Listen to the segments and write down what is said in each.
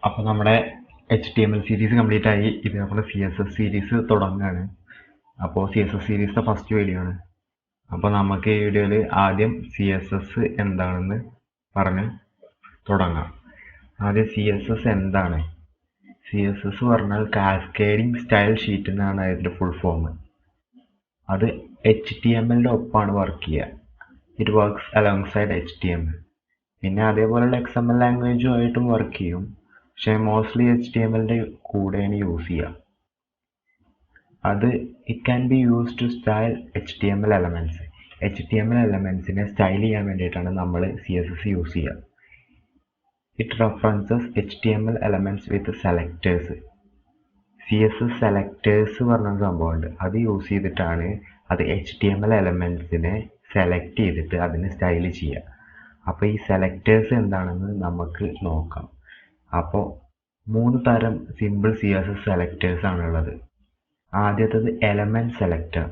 അപ്പോൾ നമ്മുടെ HTML series complete ആയി. ഇത് നമ്മുടെ CSS സീരീസ് തുടങ്ങുകയാണ്. അപ്പോൾ CSS സീരീസിൻ്റെ ഫസ്റ്റ് വീഡിയോ ആണ്. അപ്പോൾ നമുക്ക് ഈ വീഡിയോയിൽ ആദ്യം CSS എന്താണെന്ന് പറഞ്ഞ് തുടങ്ങാം. ആദ്യം CSS എന്താണ്? CSS പറഞ്ഞാൽ കാസ്കേഡിംഗ് സ്റ്റൈൽ ഷീറ്റ് എന്നാണ് അതിൻ്റെ ഫുൾ ഫോം. അത് HTMLൻ്റെ ഒപ്പമാണ് വർക്ക് ചെയ്യുക. It works alongside HTML. പിന്നെ അതേപോലെയുള്ള XML ലാംഗ്വേജുമായിട്ടും വർക്ക് ചെയ്യും. പക്ഷേ മോസ്റ്റ്ലി HTMLൻ്റെ കൂടെയാണ് യൂസ് ചെയ്യുക. അത് it can be use to style HTML elements. HTML എലമെൻറ്റ്സിനെ സ്റ്റൈൽ ചെയ്യാൻ വേണ്ടിയിട്ടാണ് നമ്മൾ CSS യൂസ് ചെയ്യുക. It references HTML elements with selectors. CSS selectors പറഞ്ഞൊരു സംഭവമുണ്ട്. അത് യൂസ് ചെയ്തിട്ടാണ് അത് HTML എലമെൻറ്റ്സിനെ സെലക്ട് ചെയ്തിട്ട് അതിനെ സ്റ്റൈൽ ചെയ്യുക. അപ്പോൾ ഈ സെലക്ടേഴ്സ് എന്താണെന്ന് നമുക്ക് നോക്കാം. അപ്പോൾ 3 തരം സിമ്പിൾ CSS സെലക്ടേഴ്സ് ആണുള്ളത്. ആദ്യത്തേത് എലമെൻറ്റ് സെലക്ടർ,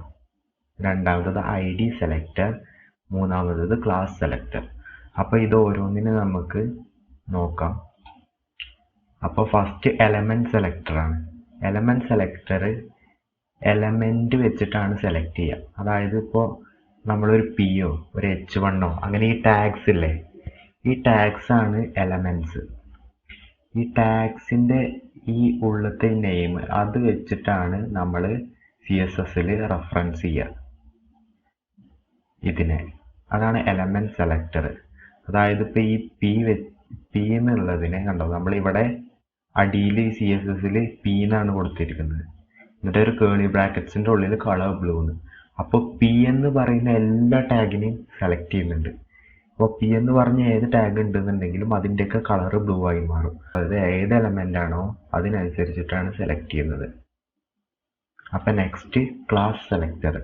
രണ്ടാമത്തത് ID സെലക്ടർ, മൂന്നാമത്തത് ക്ലാസ് സെലക്ടർ. അപ്പോൾ ഇത് ഓരോന്നിനും നമുക്ക് നോക്കാം. അപ്പോൾ ഫസ്റ്റ് എലമെൻറ്റ് സെലക്ടറാണ്. എലമെൻറ്റ് സെലക്ടർ എലമെൻറ്റ് വെച്ചിട്ടാണ് സെലക്ട് ചെയ്യുക. അതായത് ഇപ്പോൾ നമ്മളൊരു P-യോ ഒരു H1-ഓ അങ്ങനെ ഈ ടാഗ്സ് ഇല്ലേ, ഈ ടാഗ്സ് ആണ് എലമെൻറ്റ്സ്. ഈ ടാഗ്സിൻ്റെ ഈ ഉള്ളത്തെ നെയിം അത് വെച്ചിട്ടാണ് നമ്മൾ CSSൽ റെഫറൻസ് ചെയ്യുക ഇതിനെ. അതാണ് എലമെൻറ്റ് സെലക്ടർ. അതായത് ഇപ്പോൾ ഈ P എന്നുള്ളതിനെ കണ്ടോ, നമ്മളിവിടെ അടിയിൽ CSSൽ P എന്നാണ് കൊടുത്തിരിക്കുന്നത്. എന്നിട്ട് ഒരു കേളി ബ്രാക്കറ്റ്സിൻ്റെ ഉള്ളിൽ കളർ ബ്ലൂ എന്ന്. അപ്പോൾ P എന്ന് പറയുന്ന എല്ലാ ടാഗിനെയും സെലക്ട് ചെയ്യുന്നുണ്ട്. അപ്പോൾ P എന്ന് പറഞ്ഞ ഏത് ടാഗ് ഉണ്ടെന്നുണ്ടെങ്കിലും അതിൻ്റെയൊക്കെ കളർ ബ്ലൂ ആയി മാറും. അതായത് ഏത് എലമെൻ്റ് ആണോ അതിനനുസരിച്ചിട്ടാണ് സെലക്ട് ചെയ്യുന്നത്. അപ്പം നെക്സ്റ്റ് ക്ലാസ് സെലക്ടർ.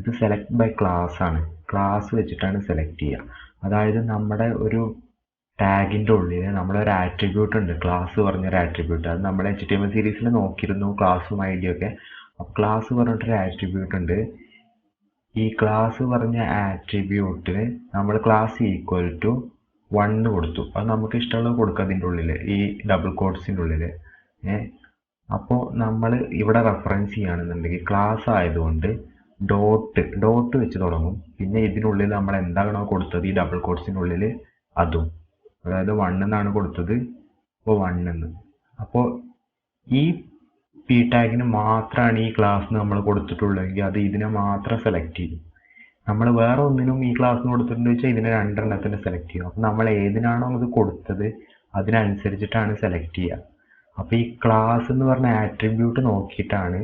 ഇത് സെലക്ട് ബൈ ക്ലാസ് ആണ്. ക്ലാസ് വെച്ചിട്ടാണ് സെലക്ട് ചെയ്യുക. അതായത് നമ്മുടെ ഒരു ടാഗിൻ്റെ ഉള്ളിൽ നമ്മളൊരു ആട്രിബ്യൂട്ട് ഉണ്ട്, ക്ലാസ് പറഞ്ഞൊരു ആട്രിബ്യൂട്ട്. അത് നമ്മൾ HTML സീരീസിൽ നോക്കിയിരുന്നു, ക്ലാസ്സും ID ഒക്കെ. അപ്പോൾ ക്ലാസ് പറഞ്ഞിട്ടൊരു ആട്രിബ്യൂട്ട് ഉണ്ട്. ഈ ക്ലാസ് പറഞ്ഞ ആട്രിബ്യൂട്ടിന് നമ്മൾ ക്ലാസ് ഈക്വൽ ടു 1 കൊടുത്തു. അത് നമുക്ക് ഇഷ്ടമുള്ളത് കൊടുക്കുക അതിൻ്റെ ഉള്ളിൽ, ഈ ഡബിൾ കോട്ട്സിൻ്റെ ഉള്ളിൽ. അപ്പോൾ നമ്മൾ ഇവിടെ റെഫറൻസ് ചെയ്യുകയാണെന്നുണ്ടെങ്കിൽ ക്ലാസ് ആയതുകൊണ്ട് ഡോട്ട് വെച്ച് തുടങ്ങും. പിന്നെ ഇതിനുള്ളിൽ നമ്മൾ എന്താണോ കൊടുത്തത് ഈ ഡബിൾ കോട്ട്സിനുള്ളിൽ അതും, അതായത് 1 എന്നാണ് കൊടുത്തത്, അപ്പോൾ 1 എന്ന്. അപ്പോൾ ഈ P ടാഗിന് മാത്രമാണ് ഈ ക്ലാസ് നമ്മൾ കൊടുത്തിട്ടുള്ളതെങ്കിൽ അത് ഇതിനെ മാത്രം സെലക്ട് ചെയ്യും. നമ്മൾ വേറെ ഒന്നിനും ഈ ക്ലാസ്സിന് കൊടുത്തിട്ടുണ്ട് വെച്ചാൽ ഇതിനെ 2 എണ്ണത്തിന് സെലക്ട് ചെയ്യും. അപ്പോൾ നമ്മൾ ഏതിനാണോ ഇത് കൊടുത്തത് അതിനനുസരിച്ചിട്ടാണ് സെലക്ട് ചെയ്യുക. അപ്പോൾ ഈ ക്ലാസ് എന്ന് പറഞ്ഞ ആട്രിബ്യൂട്ട് നോക്കിയിട്ടാണ്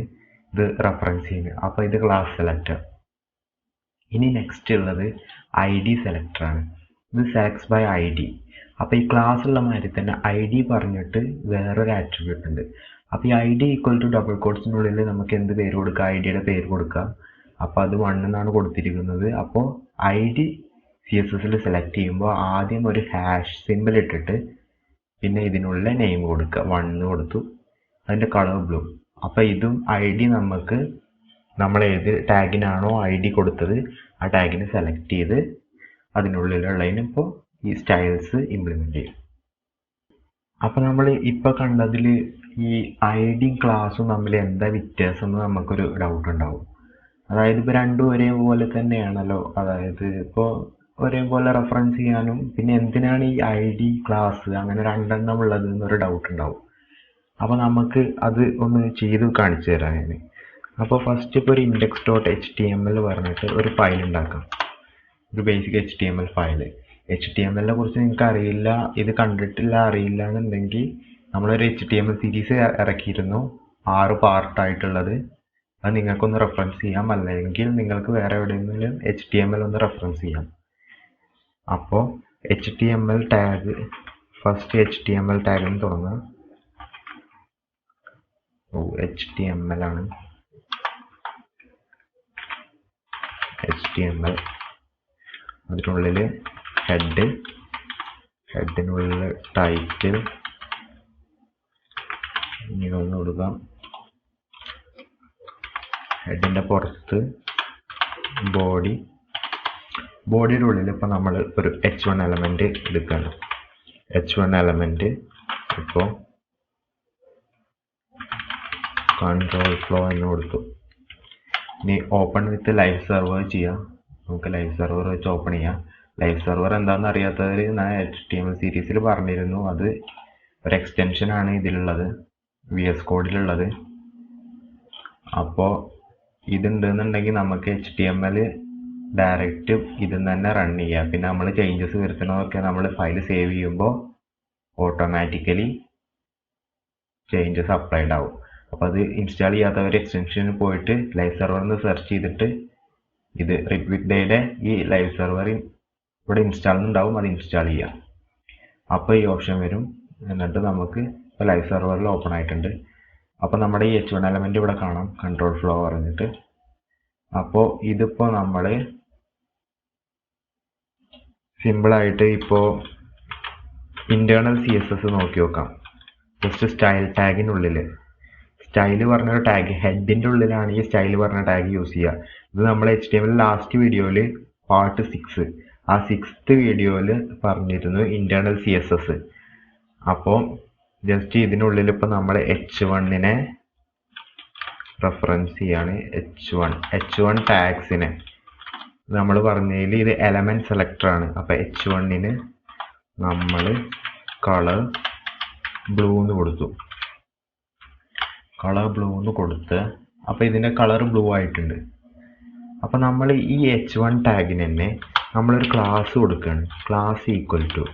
ഇത് റെഫറൻസ് ചെയ്യുന്നത്. അപ്പോൾ ഇത് ക്ലാസ് സെലക്ടർ. ഇനി നെക്സ്റ്റ് ഉള്ളത് ID സെലക്ടറാണ്. ഇത് സെലക്ട്സ് ബൈ ID. അപ്പോൾ ഈ ക്ലാസ്സുള്ള മാതിരി തന്നെ ID പറഞ്ഞിട്ട് വേറൊരു ആട്രിബ്യൂട്ട് ഉണ്ട്. അപ്പോൾ ഈ ID ഈക്വൽ ടു ഡബിൾ കോട്ട്സിനുള്ളിൽ നമുക്ക് എന്ത് പേര് കൊടുക്കുക, IDയുടെ പേര് കൊടുക്കുക. അപ്പോൾ അത് 1 എന്നാണ് കൊടുത്തിരിക്കുന്നത്. അപ്പോൾ ID CSSൽ സെലക്ട് ചെയ്യുമ്പോൾ ആദ്യം ഒരു ഹാഷ് സിമ്പിൾ ഇട്ടിട്ട് പിന്നെ ഇതിനുള്ള നെയിം കൊടുക്കുക. 1 കൊടുത്തു, അതിൻ്റെ കളർ ബ്ലൂ. അപ്പോൾ ഇതും ID നമുക്ക് നമ്മൾ ഏത് ടാഗിനാണോ ID കൊടുത്തത് ആ ടാഗിനെ സെലക്ട് ചെയ്ത് അതിനുള്ളിലുള്ളതിന് ഇപ്പോൾ ഈ സ്റ്റൈൽസ് ഇംപ്ലിമെൻ്റ് ചെയ്യും. അപ്പോൾ നമ്മൾ ഇപ്പോൾ കണ്ടതിൽ ഈ ID ക്ലാസ്സും തമ്മിൽ എന്താ വ്യത്യാസം എന്ന് നമുക്കൊരു ഡൗട്ട് ഉണ്ടാവും. അതായത് ഇപ്പോൾ രണ്ടും ഒരേപോലെ തന്നെയാണല്ലോ, അതായത് ഇപ്പോൾ ഒരേപോലെ റെഫറൻസ് ചെയ്യാനും പിന്നെ എന്തിനാണ് ഈ ID ക്ലാസ് അങ്ങനെ 2 എണ്ണം ഉള്ളത് എന്നൊരു ഡൗട്ട് ഉണ്ടാവും. അപ്പോൾ നമുക്ക് അത് ഒന്ന് ചെയ്ത് കാണിച്ചു തരാം ഞാൻ. അപ്പോൾ ഫസ്റ്റ് ഇപ്പോൾ ഒരു index.html പറഞ്ഞിട്ട് ഒരു ഫയൽ ഉണ്ടാക്കാം, ഒരു ബേസിക് HTML ഫയൽ. HTMLനെ കുറിച്ച് നിങ്ങൾക്ക് അറിയില്ല, ഇത് കണ്ടിട്ടില്ല, അറിയില്ല എന്നുണ്ടെങ്കിൽ നമ്മളൊരു HTML സീരീസ് ഇറക്കിയിരുന്നു 6 പാർട്ടായിട്ടുള്ളത്. അത് നിങ്ങൾക്കൊന്ന് റെഫറൻസ് ചെയ്യാം, അല്ലെങ്കിൽ നിങ്ങൾക്ക് വേറെ എവിടെയെങ്കിലും HTML ഒന്ന് റെഫറൻസ് ചെയ്യാം. അപ്പോൾ HTML ടാഗ്, ഫസ്റ്റ് HTML ടാഗിന് തുടങ്ങാം. HTML ആണ്. HTML അതിനുള്ളിൽ ഹെഡിനുള്ളിൽ ടൈറ്റിൽ ഇങ്ങനെ ഒന്ന് കൊടുക്കാം. ഹെഡിൻ്റെ പുറത്ത് ബോഡിയുടെ ഉള്ളിൽ ഇപ്പോൾ നമ്മൾ ഒരു H1 എലമെൻറ്റ് എടുക്കണം. H1 എലമെൻറ്റ് ഇപ്പോൾ കൺട്രോൾ ഫ്ലോ എന്ന് കൊടുത്തു. ഇനി ഓപ്പൺ വിത്ത് ലൈവ് സെർവർ ചെയ്യാം. നമുക്ക് ലൈവ് സെർവർ വെച്ച് ഓപ്പൺ ചെയ്യാം. ലൈവ് സെർവർ എന്താണെന്ന് അറിയാത്തവർ ഞാൻ HTML സീരീസിൽ പറഞ്ഞിരുന്നു. അത് ഒരു എക്സ്റ്റൻഷൻ ആണ് ഇതിലുള്ളത്, VS കോഡിലുള്ളത്. അപ്പോൾ ഇതുണ്ടെന്നുണ്ടെങ്കിൽ നമുക്ക് HTML ഡയറക്റ്റ് ഇതിൽ തന്നെ റൺ ചെയ്യാം. പിന്നെ നമ്മൾ ചേഞ്ചസ് വരുത്തുന്നതൊക്കെ നമ്മൾ ഫയൽ സേവ് ചെയ്യുമ്പോൾ ഓട്ടോമാറ്റിക്കലി ചേഞ്ചസ് അപ്ലൈഡ് ആവും. അപ്പോൾ അത് ഇൻസ്റ്റാൾ ചെയ്യാത്തവർ എക്സ്റ്റൻഷനിൽ പോയിട്ട് ലൈവ് സെർവറിൽ സെർച്ച് ചെയ്തിട്ട് ഇത് റിക്വിഡയുടെ ഈ ലൈവ് സെർവർ ഇവിടെ ഇൻസ്റ്റാൾ ഉണ്ടാവും, അത് ഇൻസ്റ്റാൾ ചെയ്യാം. അപ്പോൾ ഈ ഓപ്ഷൻ വരും. എന്നിട്ട് നമുക്ക് ഇപ്പോൾ ലൈവ് സെർവറിൽ ഓപ്പൺ ആയിട്ടുണ്ട്. അപ്പോൾ നമ്മുടെ ഈ H1 എലമെന്റ് ഇവിടെ കാണാം, കൺട്രോൾ ഫ്ലോ പറഞ്ഞിട്ട്. അപ്പോൾ ഇതിപ്പോൾ നമ്മൾ സിമ്പിളായിട്ട് ഇപ്പോൾ ഇന്റേണൽ CSS നോക്കി നോക്കാം. ജസ്റ്റ് സ്റ്റൈൽ ടാഗിനുള്ളിൽ സ്റ്റൈൽ പറഞ്ഞൊരു ടാഗ്, ഹെഡിൻ്റെ ഉള്ളിലാണ് ഈ സ്റ്റൈൽ പറഞ്ഞ ടാഗ് യൂസ് ചെയ്യുക. ഇത് നമ്മൾ HTML ലാസ്റ്റ് വീഡിയോയിൽ പാർട്ട് 6 ആ 6th വീഡിയോയിൽ പറഞ്ഞിരുന്നു ഇന്റേണൽ CSS. അപ്പോൾ ജസ്റ്റ് ഇതിനുള്ളിൽ ഇപ്പോൾ നമ്മൾ H1നെ റെഫറൻസ് ചെയ്യാണ്. H1 ടാഗ്സിനെ നമ്മൾ പറഞ്ഞതിൽ ഇത് എലമെന്റ് സെലക്ടർ ആണ്. അപ്പോൾ H1ന് നമ്മൾ കളർ ബ്ലൂ എന്ന് കൊടുത്തു. അപ്പോൾ ഇതിൻ്റെ കളർ ബ്ലൂ ആയിട്ടുണ്ട്. അപ്പോൾ നമ്മൾ ഈ H1 ടാഗിന് തന്നെ നമ്മളൊരു ക്ലാസ് കൊടുക്കുകയാണ്. ക്ലാസ് ഈക്വൽ ടു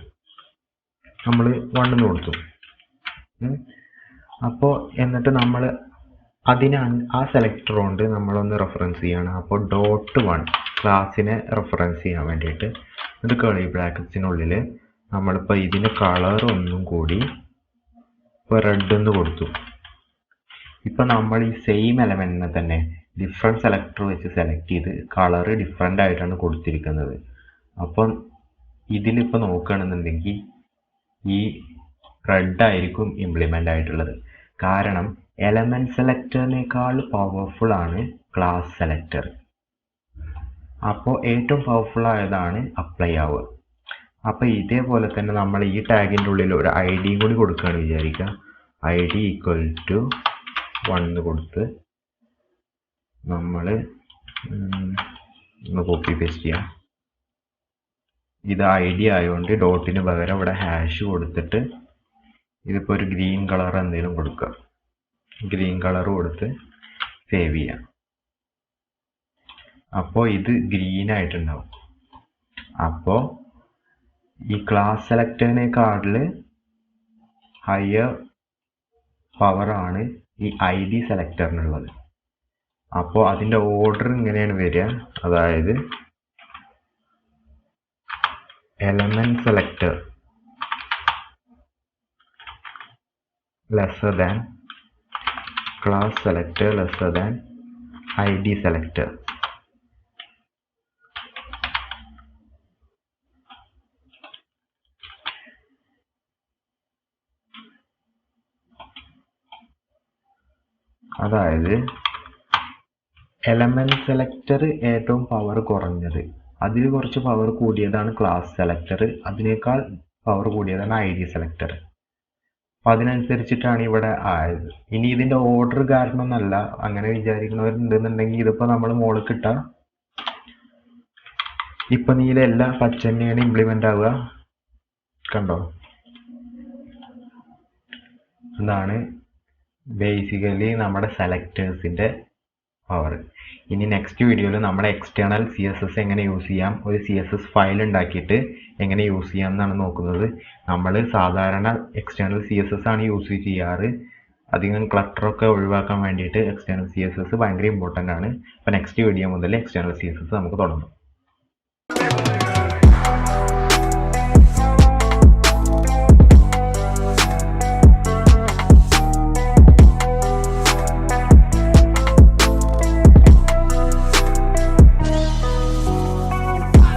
നമ്മൾ 1 എന്ന് കൊടുത്തു. അപ്പോൾ എന്നിട്ട് നമ്മൾ അതിന് ആ സെലക്ടർ കൊണ്ട് നമ്മളൊന്ന് റെഫറൻസ് ചെയ്യാണ്. അപ്പോൾ .1 ക്ലാസ്സിനെ റെഫറൻസ് ചെയ്യാൻ വേണ്ടിയിട്ട് എന്നിട്ട് കേളി ബ്രാക്കറ്റ്സിനുള്ളിൽ നമ്മളിപ്പോൾ ഇതിന് കളർ ഒന്നും കൂടി ഇപ്പോൾ റെഡ് എന്ന് കൊടുത്തു. ഇപ്പം നമ്മൾ ഈ സെയിം എലമെന്റിനെ തന്നെ ഡിഫറെൻറ്റ് സെലക്ടർ വെച്ച് സെലക്ട് ചെയ്ത് കളർ ഡിഫറെൻ്റ് ആയിട്ടാണ് കൊടുത്തിരിക്കുന്നത്. അപ്പം ഇതിലിപ്പോൾ നോക്കുകയാണെന്നുണ്ടെങ്കിൽ ഈ റെഡ് ആയിരിക്കും ഇംപ്ലിമെൻ്റ് ആയിട്ടുള്ളത്. കാരണം എലമെന്റ് സെലക്ടറിനേക്കാൾ പവർഫുൾ ആണ് ക്ലാസ് സെലക്ടർ. അപ്പോൾ ഏറ്റവും പവർഫുൾ ആയതാണ് അപ്ലൈ ആവുക. അപ്പോൾ ഇതേപോലെ തന്നെ നമ്മൾ ഈ ടാഗിൻ്റെ ഉള്ളിൽ ഒരു ID കൂടി കൊടുക്കുകയാണ് വിചാരിക്കുക. ID ഈക്വൽ ടു 1 കൊടുത്ത് നമ്മൾ ഒന്ന് കോപ്പി പേസ്റ്റ് ചെയ്യാം. ഇത് ID ആയതുകൊണ്ട് ഡോട്ടിന് പകരം ഇവിടെ ഹാഷ് കൊടുത്തിട്ട് ഇതിപ്പോൾ ഒരു ഗ്രീൻ കളർ എന്തെങ്കിലും കൊടുക്കുക. ഗ്രീൻ കളർ കൊടുത്ത് സേവ് ചെയ്യാം. അപ്പോൾ ഇത് ഗ്രീൻ ആയിട്ടുണ്ടാവും. അപ്പോൾ ഈ ക്ലാസ് സെലക്ടറിനേക്കാളിൽ ഹയർ പവറാണ് ഈ ID സെലക്ടറിനുള്ളത്. അപ്പോൾ അതിൻ്റെ ഓർഡർ ഇങ്ങനെയാണ് വരിക. അതായത് element selector lesser than class selector lesser than ID selector. അതായത് എലമെന്റ് സെലക്ടർ ഏറ്റവും പവർ കുറഞ്ഞത്, അതിൽ കുറച്ച് പവർ കൂടിയതാണ് ക്ലാസ് സെലക്ടർ, അതിനേക്കാൾ പവർ കൂടിയതാണ് ID സെലക്ടർ. അപ്പം അതിനനുസരിച്ചിട്ടാണ് ഇവിടെ ആയത്. ഇനി ഇതിൻ്റെ ഓർഡർ കാരണമൊന്നല്ല, അങ്ങനെ വിചാരിക്കുന്നവരുണ്ടെന്നുണ്ടെങ്കിൽ ഇതിപ്പോൾ നമ്മൾ മുകളിൽ കിട്ടാം. ഇപ്പം നീല എല്ലാ പച്ച തന്നെയാണ് ഇംപ്ലിമെൻ്റ് ആവുക. കണ്ടോ? ഇതാണ് ബേസിക്കലി നമ്മുടെ സെലക്ടേഴ്സിൻ്റെ പവർ. ഇനി നെക്സ്റ്റ് വീഡിയോയിൽ നമ്മുടെ എക്സ്റ്റേണൽ CSS എങ്ങനെ യൂസ് ചെയ്യാം, ഒരു CSS ഫയൽ ഉണ്ടാക്കിയിട്ട് എങ്ങനെ യൂസ് ചെയ്യാം എന്നാണ് നോക്കുന്നത്. നമ്മൾ സാധാരണ എക്സ്റ്റേണൽ CSS ആണ് യൂസ് ചെയ്യാറ്. അധികം ക്ലട്ടറൊക്കെ ഒഴിവാക്കാൻ വേണ്ടിയിട്ട് എക്സ്റ്റേണൽ CSS ഭയങ്കര ഇമ്പോർട്ടൻ്റ് ആണ്. അപ്പോൾ നെക്സ്റ്റ് വീഡിയോ മുതൽ എക്സ്റ്റേണൽ CSS നമുക്ക് തുടങ്ങാം.